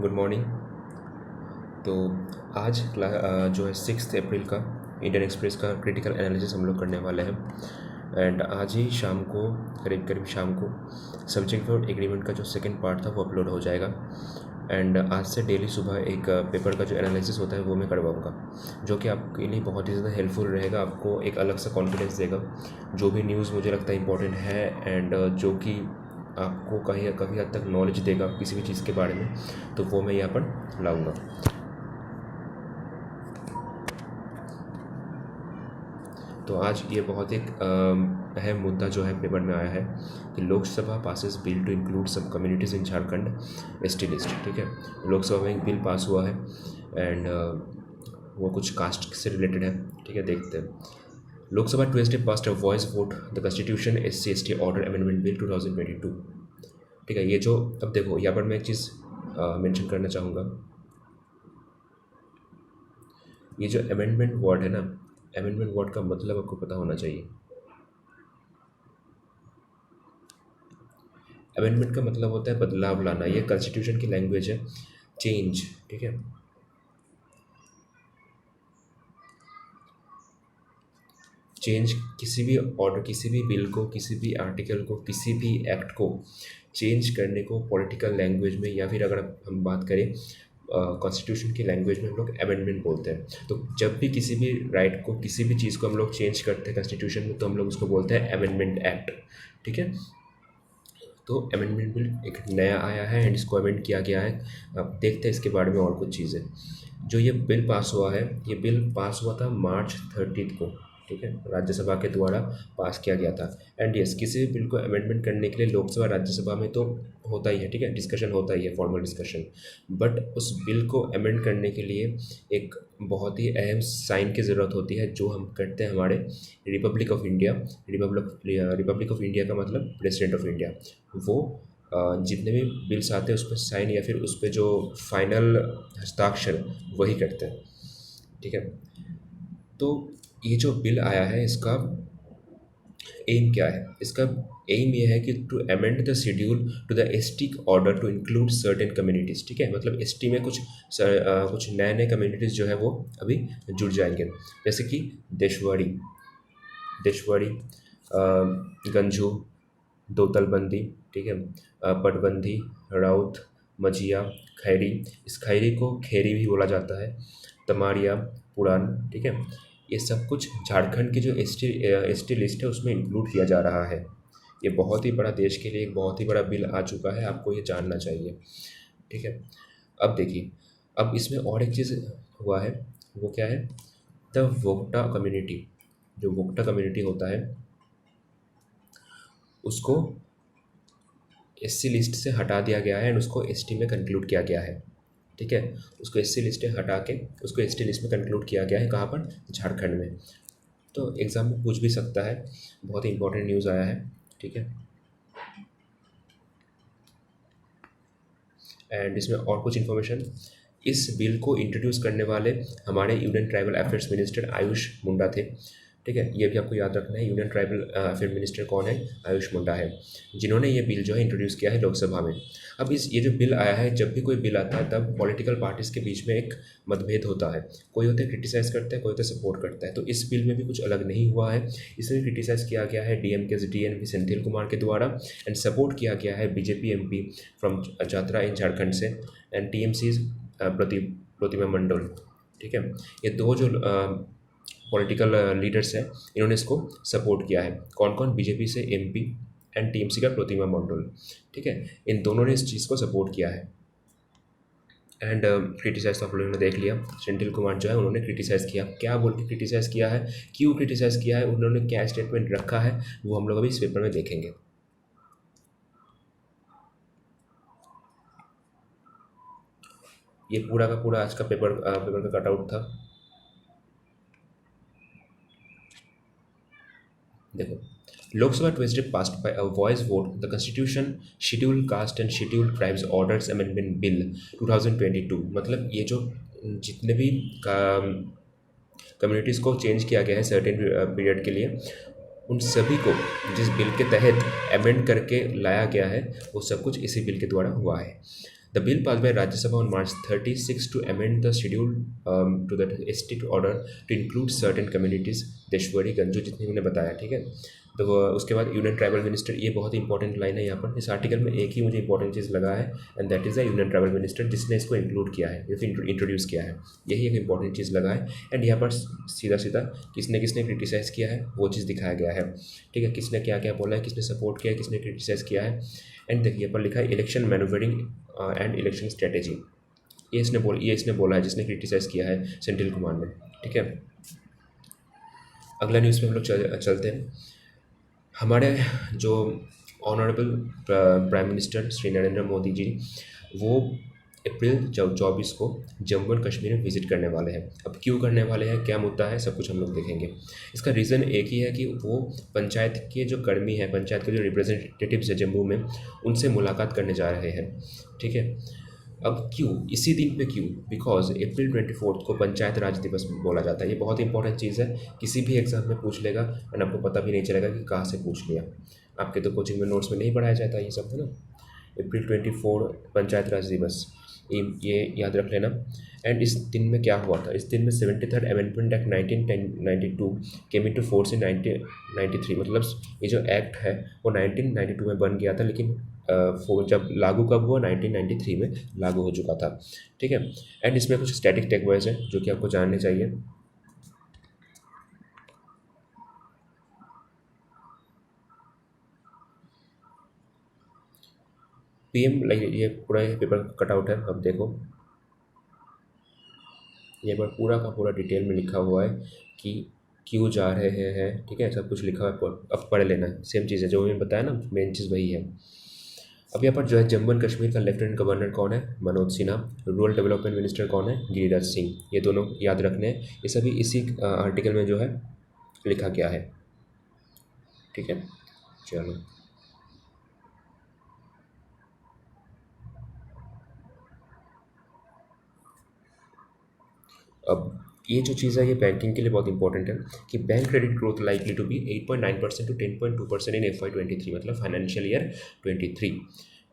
Good morning. तो आज जो है 6 अप्रैल का इंडियन एक्सप्रेस का क्रिटिकल एनालिसिस हम लोग करने वाले हैं। एंड आज ही शाम को करीब करीब शाम को सब्जेक्ट वर्ड एग्रीमेंट का जो सेकंड पार्ट था वो अपलोड हो जाएगा। एंड आज से डेली सुबह एक पेपर का जो एनालिसिस होता है वो मैं करवाऊँगा, जो कि आपके लिए बहुत ही ज़्यादा हेल्पफुल रहेगा। आपको एक अलग सा कॉन्फिडेंस देगा। जो भी न्यूज़ मुझे लगता है इंपॉर्टेंट है एंड जो कि आपको कहीं काफ़ी हद तक नॉलेज देगा किसी भी चीज़ के बारे में, तो वो मैं यहाँ पर लाऊंगा। तो आज ये बहुत एक अहम मुद्दा जो है पेपर में आया है कि Lok Sabha passes bill to include sub communities in Jharkhand ST list. ठीक है, लोकसभा में एक बिल पास हुआ है एंड वो कुछ कास्ट से रिलेटेड है। ठीक है, देखते हैं। Lok Sabha Tuesday past a voice vote the constitution SC/ST order amendment bill 2022। ठीक है, ये जो अब देखो यहाँ पर मैं एक चीज़ मेंशन करना चाहूँगा। ये जो अमेंडमेंट वर्ड है ना, अमेंडमेंट वर्ड का मतलब आपको पता होना चाहिए। अमेंडमेंट का मतलब होता है बदलाव लाना। ये कॉन्स्टिट्यूशन की लैंग्वेज है, चेंज। ठीक है, चेंज किसी भी ऑर्डर, किसी भी बिल को, किसी भी आर्टिकल को, किसी भी एक्ट को चेंज करने को पॉलिटिकल लैंग्वेज में, या फिर अगर हम बात करें कॉन्स्टिट्यूशन की लैंग्वेज में, हम लोग अमेंडमेंट बोलते हैं। तो जब भी किसी भी राइट को, किसी भी चीज़ को हम लोग चेंज करते हैं कॉन्स्टिट्यूशन में, तो हम लोग उसको बोलते हैं अमेंडमेंट एक्ट। ठीक है, तो अमेंडमेंट बिल एक नया आया है एंड इसको अमेंड किया गया है। अब देखते हैं इसके बारे में और कुछ चीज़ें। जो ये बिल पास हुआ है, ये बिल पास हुआ था मार्च 30 को। ठीक है, राज्यसभा के द्वारा पास किया गया था। एंड यस, किसी भी बिल को अमेंडमेंट करने के लिए लोकसभा राज्यसभा में तो होता ही है। ठीक है, डिस्कशन होता ही है, फॉर्मल डिस्कशन। बट उस बिल को अमेंड करने के लिए एक बहुत ही अहम साइन की ज़रूरत होती है, जो हम करते हैं हमारे Republic of India. Republic of India का मतलब प्रेसिडेंट ऑफ इंडिया। वो जितने भी बिल्स आते हैं उस पर साइन या फिर उस पर जो फाइनल हस्ताक्षर वही करते हैं। ठीक है, तो ये जो बिल आया है इसका एम क्या है? इसका एम ये है कि to amend the schedule to the ST order to include certain communities. ठीक है, मतलब एसटी में कुछ नए नए कम्युनिटीज़ जो है वो अभी जुड़ जाएंगे, जैसे कि देशवाड़ी देशवाड़ी गंजू, दोतलबंदी। ठीक है, पटबंदी, राउत, मझिया, खैरी। इस खैरी को खेरी भी बोला जाता है। तमारिया, पुरान। ठीक है, ये सब कुछ झारखंड की जो एसटी लिस्ट है उसमें इंक्लूड किया जा रहा है। ये बहुत ही बड़ा, देश के लिए एक बहुत ही बड़ा बिल आ चुका है, आपको ये जानना चाहिए। ठीक है, अब देखिए, अब इसमें और एक चीज़ हुआ है, वो क्या है? The Bhogta community. जो वोक्टा कम्युनिटी होता है उसको एससी लिस्ट से हटा दिया गया है एंड उसको एसटी में कंक्लूड किया गया है। ठीक है, उसको एससी लिस्ट से हटा के उसको एसटी लिस्ट में कंक्लूड किया गया है। कहाँ पर? झारखंड में। तो एग्ज़ाम में पूछ भी सकता है, बहुत ही इंपॉर्टेंट न्यूज़ आया है। ठीक है, एंड इसमें और कुछ इन्फॉर्मेशन। इस बिल को इंट्रोड्यूस करने वाले हमारे union tribal affairs minister Ayush Munda थे। ठीक है, ये भी आपको याद रखना है। यूनियन ट्राइबल अफेयर मिनिस्टर कौन है? आयुष मुंडा है, जिन्होंने ये बिल जो है इंट्रोड्यूस किया है लोकसभा में। अब ये जो बिल आया है, जब भी कोई बिल आता है तब पॉलिटिकल पार्टीज़ के बीच में एक मतभेद होता है। कोई होता है क्रिटिसाइज़ करता है, कोई होता है सपोर्ट करता है। तो इस बिल में भी कुछ अलग नहीं हुआ है। इसमें क्रिटिसाइज़ किया गया है DMK DNV सेंथिल कुमार के द्वारा, एंड सपोर्ट किया गया है BJP MP फ्रॉम जात्रा इन झारखंड से, एंड TMC प्रतिमा मंडल। ठीक है, ये दो जो पॉलिटिकल लीडर्स हैं, इन्होंने इसको सपोर्ट किया है। कौन कौन? BJP से MP एंड TMC का प्रतिमा मंडल। ठीक है, इन दोनों ने इस चीज़ को सपोर्ट किया है। एंड क्रिटिसाइज आप लोगों ने देख लिया। सेंथिल कुमार जो है उन्होंने क्रिटिसाइज़ किया, क्या बोल के क्रिटिसाइज़ किया है, क्यों क्रिटिसाइज़ किया है, उन्होंने क्या स्टेटमेंट रखा है, वो हम लोग अभी इस पेपर में देखेंगे। ये पूरा का पूरा आज का पेपर का कटआउट था। देखो, Lok Sabha Tuesday passed by a voice vote the constitution scheduled caste and scheduled tribes orders amendment bill 2022। मतलब ये जो जितने भी कम्युनिटीज़ को चेंज किया गया है सर्टेन पीरियड के लिए, उन सभी को जिस बिल के तहत अमेंड करके लाया गया है, वो सब कुछ इसी बिल के द्वारा हुआ है। The bill passed by Rajya Sabha on March 36 to amend the schedule to the state order to include certain communities, देशवरी Ganju जितनी मैंने बताया, ठीक है। तो उसके बाद यूनियन ट्राइबल मिनिस्टर, ये बहुत ही इंपॉर्टेंट लाइन है यहाँ पर। इस आर्टिकल में एक ही मुझे इंपॉर्टेंट चीज़ लगा है, and that is the union tribal minister, जिसने इसको इंक्लूड किया है या फिर इंट्रोड्यूस किया है। यही एक इंपॉर्टेंट चीज़ लगा है। एंड यहाँ पर सीधा सीधा किसने किसने क्रिटिसाइज़ किया है वो चीज़ दिखाया गया है, ठीक है। किसने क्या क्या बोला है, किसने सपोर्ट किया है, किसने क्रिटिसाइज़ किया है। एंड देखिए यहाँ पर लिखा है election manoeuvring and election strategy. ये इसने बोला है, जिसने क्रिटिसाइज़ किया है सेंट्रल कमांड ने, ठीक है। अगला न्यूज़ पे हम लोग चलते हैं। हमारे जो honourable prime minister Shri Narendra Modi ji, वो अप्रैल 24 को जम्मू एंड कश्मीर में विज़िट करने वाले हैं। अब क्यों करने वाले हैं, क्या मुद्दा है, सब कुछ हम लोग देखेंगे। इसका रीज़न एक ही है कि वो पंचायत के जो कर्मी हैं, पंचायत के जो रिप्रेजेंटेटिव्स हैं जम्मू में, उनसे मुलाकात करने जा रहे हैं, ठीक है। अब क्यों, इसी दिन पे क्यों? बिकॉज अप्रैल 24 को पंचायत राज दिवस बोला जाता है। ये बहुत इंपॉर्टेंट चीज़ है, किसी भी एग्ज़ाम में पूछ लेगा और आपको पता भी नहीं चलेगा कि कहाँ से पूछ लिया। आपके तो कोचिंग में नोट्स में नहीं पढ़ाया जाता ये सब, है ना। अप्रैल 24 पंचायत राज दिवस, ये याद रख लेना। एंड इस दिन में क्या हुआ था, इस दिन में 73rd amendment act 1992 came into force in 1993। मतलब ये जो एक्ट है वो 1992 में बन गया था, लेकिन जब लागू कब हुआ, 1993 में लागू हो चुका था, ठीक है। एंड इसमें कुछ स्टैटिक टेकअवेज हैं जो कि आपको जानने चाहिए। पीएम, लाइक ये पूरा पेपर कटआउट है, अब देखो ये पर पूरा का पूरा डिटेल में लिखा हुआ है कि क्यों जा रहे हैं, ठीक है। सब कुछ लिखा हुआ है, अब पढ़ लेना। सेम चीज़ है जो मैंने बताया ना, मेन चीज़ वही है। अब यहाँ पर जो है जम्मू एंड कश्मीर का लेफ्टिनेंट गवर्नर कौन है, Manoj Sinha. Rural development minister कौन है, गिरिराज सिंह। ये दोनों याद रखने हैं, ये सभी इसी आर्टिकल में जो है लिखा गया है, ठीक है। चलो, अब ये जो चीज़ है ये बैंकिंग के लिए बहुत इंपॉर्टेंट है कि bank credit growth likely to be 8.9% to 10.2% in FY 23, मतलब फाइनेंशियल ईयर 23,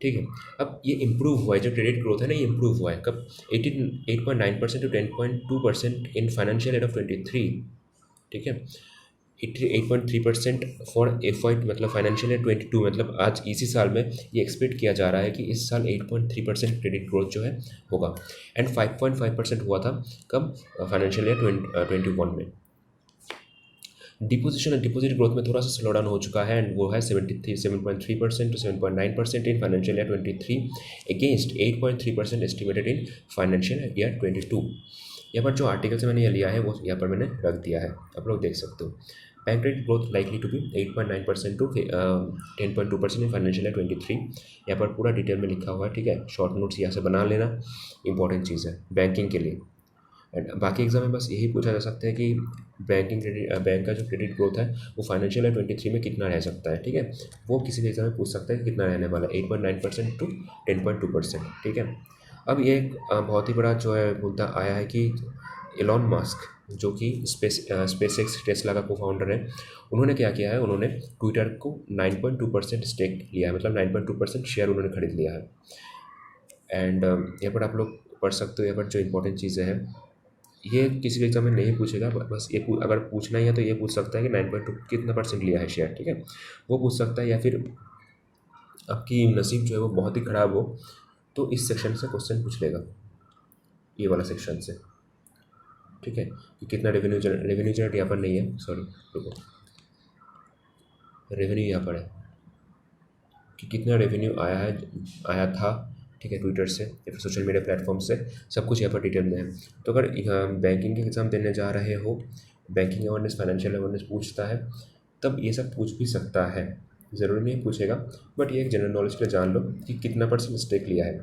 ठीक है। अब ये इम्प्रूव हुआ है, जो क्रेडिट ग्रोथ है ना, ये इम्प्रूव हुआ है कब, 8.9% to 10.2% in financial year of 23, ठीक है। 8.3% फॉर FY, मतलब फाइनेंशियल ईयर 22, मतलब आज इसी साल में ये एक्सपेक्ट किया जा रहा है कि इस साल 8.3% क्रेडिट ग्रोथ जो है होगा। एंड 5.5% हुआ था कब, फाइनेंशियल ईयर 21 में। डिपोजिशन एंड डिपॉजिट ग्रोथ में थोड़ा सा स्लो डाउन हो चुका है, एंड वो है 7.3% to 7.9% in financial year 23 against 8.3% estimated in financial year 22। यहाँ पर जो आर्टिकल से मैंने ये लिया है वो यहाँ पर मैंने रख दिया है, आप लोग देख सकते हो। Bank rate growth likely to be 8.9% to 10.2% in financial year 23। यहाँ पर पूरा डिटेल में लिखा हुआ है, ठीक है। शॉर्ट नोट्स यहाँ से बना लेना, इंपॉर्टेंट चीज़ है बैंकिंग के लिए। एंड बाकी एग्जाम में बस यही पूछा जा सकता है कि बैंक का जो क्रेडिट ग्रोथ है वो फाइनेंशियल ईयर 23 में कितना रह सकता है, ठीक है। वो किसी भी एग्जाम में पूछ सकता है कि कितना रहने वाला है, 8.9% टू 10.2%, ठीक है। अब ये एक बहुत ही बड़ा जो है मुद्दा आया है कि एलॉन मस्क, जो कि स्पेस एक्स टेस्ला का को फाउंडर है, उन्होंने क्या किया है, उन्होंने ट्विटर को 9.2% स्टेक लिया है, मतलब 9.2% शेयर उन्होंने खरीद लिया है। एंड यहाँ पर आप लोग पढ़ सकते हो, यहाँ पर जो इंपॉर्टेंट चीज़ें हैं ये किसी भी एग्जाम में नहीं पूछेगा, बस ये अगर पूछना ही है तो ये पूछ सकता है कि 9.2 कितना परसेंट लिया है शेयर, ठीक है। वो पूछ सकता है, या फिर आपकी नसीब जो है वो बहुत ही ख़राब हो तो इस सेक्शन से क्वेश्चन पूछ लेगा, ये वाला सेक्शन से, ठीक है। कि कितना रेवेन्यू जनरेट यहाँ पर नहीं है, सॉरी रुको, रेवेन्यू यहाँ पर है कि कितना रेवेन्यू आया था, ठीक है, ट्विटर से या फिर सोशल मीडिया प्लेटफॉर्म से, सब कुछ यहाँ पर डिटेल में है। तो अगर बैंकिंग के एग्ज़ाम देने जा रहे हो, बैंकिंग अवेयरनेस, फाइनेंशियल अवेयरनेस पूछता है, तब ये सब पूछ भी सकता है, ज़रूरी नहीं पूछेगा, बट ये एक जनरल नॉलेज के लिए जान लो कि कितना परसेंट स्टेक लिया है,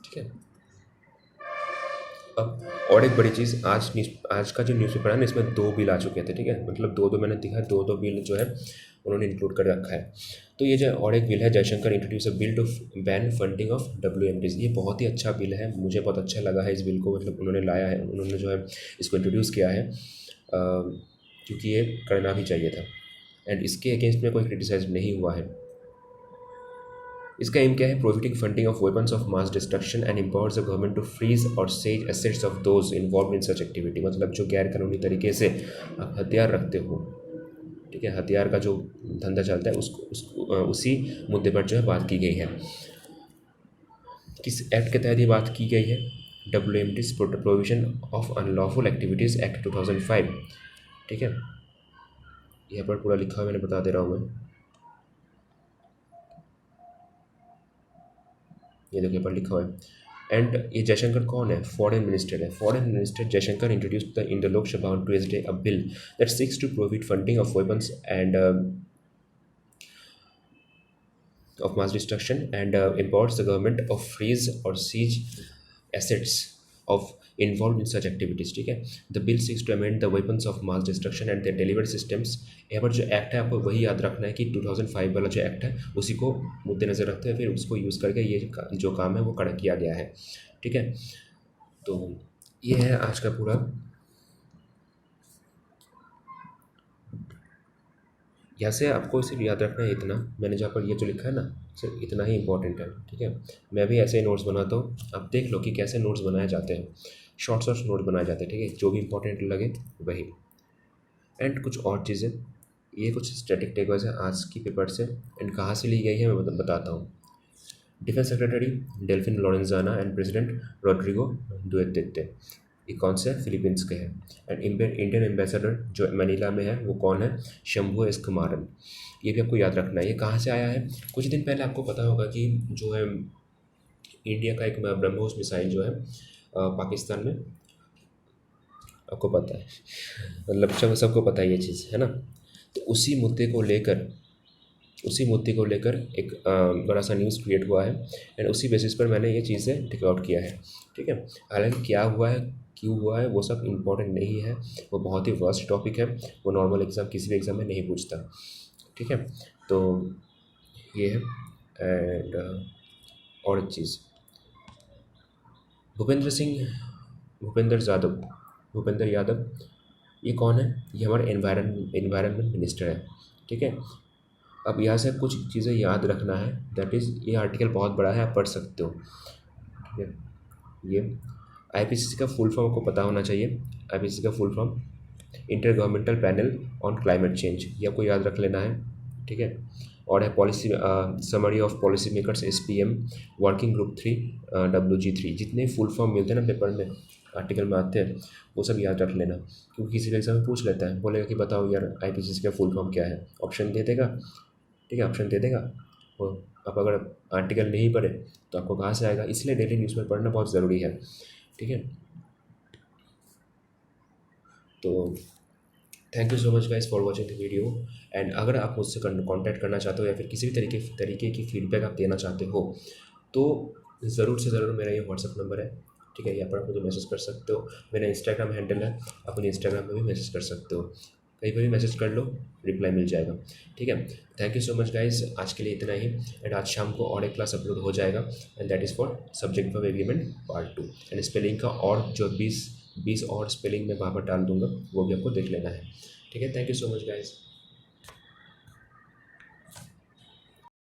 ठीक है। अब और एक बड़ी चीज़, आज का जो न्यूज़पेपर है ना, इसमें 2 बिल आ चुके थे, ठीक है। मतलब 2-2 मैंने दिखा, 2-2 बिल जो है उन्होंने इंक्लूड कर रखा है। तो ये जो और एक बिल है, Jaishankar introduce a bill to ban funding of WMDs। ये बहुत ही अच्छा बिल है, मुझे बहुत अच्छा लगा है इस बिल को, मतलब उन्होंने लाया है, उन्होंने जो है इसको इंट्रोड्यूस किया है, क्योंकि ये करना भी चाहिए था। एंड इसके अगेंस्ट में कोई क्रिटिसाइज नहीं हुआ है, इसका एम क्या है? Prohibiting funding of weapons of mass destruction and empowers the government to freeze और seize assets of those involve in such activity. मतलब जो गैर कानूनी तरीके से आप हथियार रखते हो, ठीक है, हथियार का जो धंधा चलता है उसको उसी मुद्दे पर जो है बात की गई है। किस एक्ट के तहत ये बात की गई है? WMD provision of unlawful activities act 2005, ठीक है। यहाँ पर पूरा लिखा हुआ मैंने बता दे रहा हूँ मैं, ये देखिए पर लिखा हुआ है। एंड ये जयशंकर कौन है? फॉरेन मिनिस्टर है। Foreign minister Jaishankar introduced in the Lok Sabha on Tuesday a bill that seeks to prohibit funding of weapons and of mass destruction and empowers the government of freeze or siege assets of involved in such activities, ठीक है। The bill seeks to amend the weapons of mass destruction and the delivered systems. यहाँ पर जो act है आपको वही याद रखना है कि 2005 वाला जो एक्ट है उसी को मुद्देनज़र रखते हुए फिर उसको यूज़ करके ये जो काम है वो कड़ा किया गया है, ठीक है। तो ये है आज का पूरा। यहाँ से आपको सिर्फ याद रखना है इतना, मैंने जहाँ पर ये जो लिखा है ना सिर्फ इतना ही इंपॉर्टेंट है, ठीक है। मैं भी ऐसे ही नोट्स बनाता हूँ, आप देख लो कि कैसे नोट्स बनाए जाते हैं, शॉर्ट शॉर्ट नोट बनाए जाते हैं, ठीक है, जो भी इंपॉर्टेंट लगे वही। एंड कुछ और चीज़ें, ये कुछ स्टैटिक टेकअवेज है आज की पेपर से, एंड कहाँ से ली गई है मैं बताता हूँ। Defence secretary Delfin Lorenzana and president Rodrigo डुएटेटे, ये कौन से हैं? फिलीपींस के हैं। एंड इंडियन एम्बेसडर जो मनीला में है वो कौन है? शंभू एस कुमारन। ये भी आपको याद रखना है। ये कहाँ से आया है? कुछ दिन पहले आपको पता होगा कि जो है इंडिया का एक ब्रह्मोस मिसाइल जो है पाकिस्तान में, आपको पता है, मतलब सबको पता है ये चीज़, है ना। तो उसी मुद्दे को लेकर एक बड़ा सा न्यूज़ क्रिएट हुआ है एंड उसी बेसिस पर मैंने ये चीज़ें रिकॉर्ड किया है, ठीक है। हालांकि क्या हुआ है, क्यों हुआ है, वो सब इम्पोर्टेंट नहीं है, वो बहुत ही वर्स्ट टॉपिक है, वो नॉर्मल एग्ज़ाम किसी भी एग्ज़ाम में नहीं पूछता, ठीक है। तो ये है। एंड और एक चीज़, भूपेंद्र यादव ये कौन है? ये हमारे एनवायरनमेंट मिनिस्टर है, ठीक है। अब यहाँ से कुछ चीज़ें याद रखना है, दैट इज़ ये आर्टिकल बहुत बड़ा है, आप पढ़ सकते हो, ठीक है। ये IPCC का फुल फॉर्म आपको पता होना चाहिए। IPCC का full form inter governmental panel on climate change, ये आपको याद रख लेना है, ठीक है। और है policy summary of policy makers SPM working group 3 WG3, जितने फुल फॉर्म मिलते हैं ना पेपर में, आर्टिकल में आते हैं, वो सब याद रख लेना, क्योंकि किसी भी एग्जाम में पूछ लेता है, बोलेगा कि बताओ यार IPCC का फुल फॉर्म क्या है, ऑप्शन दे देगा, ठीक है, ऑप्शन दे देगा। वो आप अगर आर्टिकल नहीं पढ़े तो आपको कहाँ से आएगा, इसलिए डेली न्यूज़पेपर पढ़ना बहुत ज़रूरी है, ठीक है। तो thank you so much guys for watching the video. And अगर आप मुझसे कांटेक्ट करना चाहते हो या फिर किसी भी तरीके की फीडबैक आप देना चाहते हो तो ज़रूर से ज़रूर मेरा ये व्हाट्सअप नंबर है, ठीक है, यहाँ पर आप मुझे मैसेज कर सकते हो। मेरा इंस्टाग्राम हैंडल है, आप मुझे इंस्टाग्राम पर भी मैसेज कर सकते हो, कहीं पर भी मैसेज कर लो, रिप्लाई मिल जाएगा, ठीक है। Thank you so much guys, आज के लिए इतना ही। एंड आज शाम को और एक क्लास अपलोड हो जाएगा and that is for subject verb agreement part 2 and spelling का, और जो 20 और स्पेलिंग में वहाँ पर डाल दूंगा वो भी आपको देख लेना है, ठीक है। Thank you so much guys.